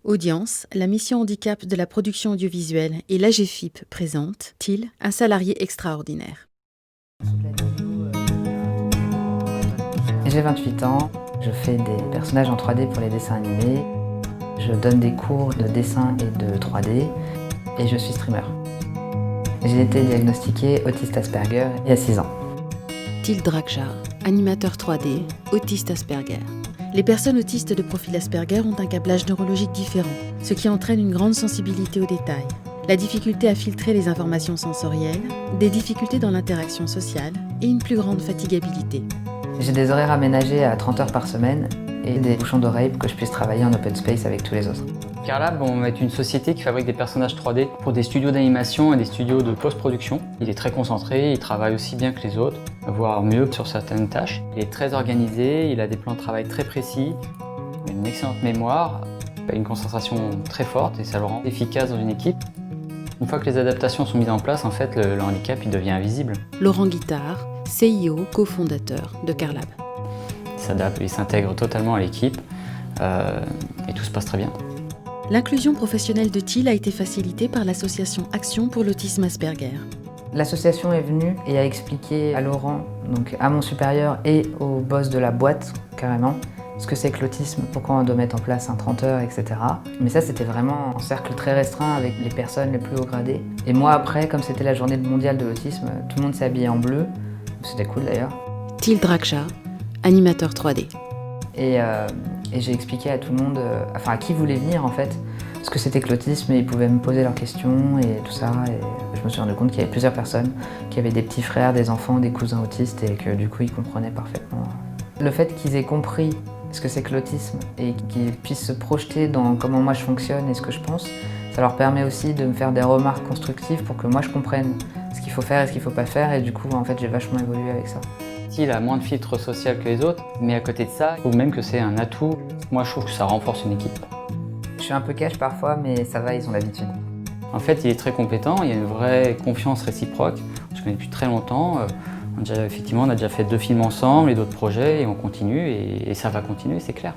Audience, la mission handicap de la production audiovisuelle et l'AGFIP présente Till, un salarié extraordinaire. J'ai 28 ans, je fais des personnages en 3D pour les dessins animés, je donne des cours de dessin et de 3D et je suis streamer. J'ai été diagnostiqué autiste Asperger il y a 6 ans. Till Drakja, animateur 3D, autiste Asperger. Les personnes autistes de profil Asperger ont un câblage neurologique différent, ce qui entraîne une grande sensibilité aux détails, la difficulté à filtrer les informations sensorielles, des difficultés dans l'interaction sociale et une plus grande fatigabilité. J'ai des horaires aménagés à 30 heures par semaine et des bouchons d'oreilles pour que je puisse travailler en open space avec tous les autres. Carlab, on est une société qui fabrique des personnages 3D pour des studios d'animation et des studios de post-production. Il est très concentré, il travaille aussi bien que les autres, voire mieux sur certaines tâches. Il est très organisé, il a des plans de travail très précis, une excellente mémoire, une concentration très forte et ça le rend efficace dans une équipe. Une fois que les adaptations sont mises en place, en fait, le handicap il devient invisible. Laurent Guittard, CIO, cofondateur de Carlab. Il s'adapte, il s'intègre totalement à l'équipe et tout se passe très bien. L'inclusion professionnelle de Till a été facilitée par l'association Action pour l'autisme Asperger. L'association est venue et a expliqué à Laurent, donc à mon supérieur et au boss de la boîte carrément, ce que c'est que l'autisme, pourquoi on doit mettre en place un 30 heures, etc. Mais ça, c'était vraiment un cercle très restreint avec les personnes les plus haut gradées. Et moi, après, comme c'était la journée mondiale de l'autisme, tout le monde s'est habillé en bleu. C'était cool d'ailleurs. Till Drakja, animateur 3D. Et j'ai expliqué à tout le monde, enfin à qui voulait venir en fait, ce que c'était que l'autisme et ils pouvaient me poser leurs questions et tout ça. Et je me suis rendu compte qu'il y avait plusieurs personnes qui avaient des petits frères, des enfants, des cousins autistes et que du coup ils comprenaient parfaitement. Le fait qu'ils aient compris ce que c'est que l'autisme et qu'ils puissent se projeter dans comment moi je fonctionne et ce que je pense, ça leur permet aussi de me faire des remarques constructives pour que moi je comprenne ce qu'il faut faire et ce qu'il ne faut pas faire et du coup en fait j'ai vachement évolué avec ça. Il a moins de filtres social que les autres, mais à côté de ça, je trouve même que c'est un atout. Moi je trouve que ça renforce une équipe. Je suis un peu cash parfois mais ça va, ils ont l'habitude. En fait il est très compétent, il y a une vraie confiance réciproque. On se connaît depuis très longtemps. On a déjà fait 2 films ensemble et d'autres projets et on continue et ça va continuer, c'est clair.